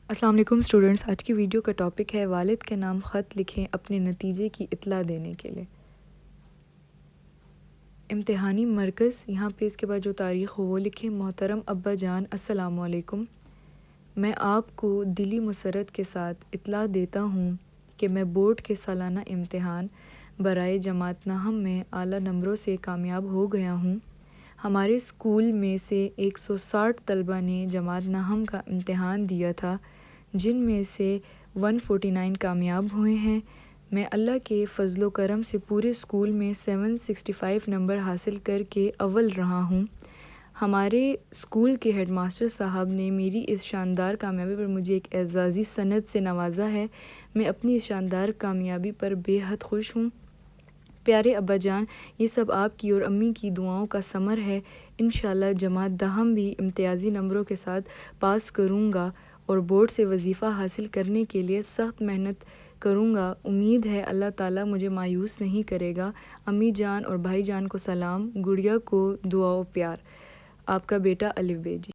السلام علیکم اسٹوڈنٹس، آج کی ویڈیو کا ٹاپک ہے والد کے نام خط لکھیں اپنے نتیجے کی اطلاع دینے کے لیے۔ امتحانی مرکز، یہاں پہ اس کے بعد جو تاریخ ہو وہ لکھیں۔ محترم ابا جان، السلام علیکم۔ میں آپ کو دلی مسرت کے ساتھ اطلاع دیتا ہوں کہ میں بورڈ کے سالانہ امتحان برائے جماعت نہم میں اعلیٰ نمبروں سے کامیاب ہو گیا ہوں۔ ہمارے اسکول میں سے 160 طلبہ نے جماعت نہم کا امتحان دیا تھا، جن میں سے 149 کامیاب ہوئے ہیں۔ میں اللہ کے فضل و کرم سے پورے اسکول میں 765 نمبر حاصل کر کے اول رہا ہوں۔ ہمارے اسکول کے ہیڈ ماسٹر صاحب نے میری اس شاندار کامیابی پر مجھے ایک اعزازی سند سے نوازا ہے۔ میں اپنی اس شاندار کامیابی پر بے حد خوش ہوں۔ پیارے ابا جان، یہ سب آپ کی اور امی کی دعاؤں کا ثمر ہے۔ انشاءاللہ جماعت دہم بھی امتیازی نمبروں کے ساتھ پاس کروں گا اور بورڈ سے وظیفہ حاصل کرنے کے لیے سخت محنت کروں گا۔ امید ہے اللہ تعالیٰ مجھے مایوس نہیں کرے گا۔ امی جان اور بھائی جان کو سلام، گڑیا کو دعا و پیار۔ آپ کا بیٹا الف بے جی۔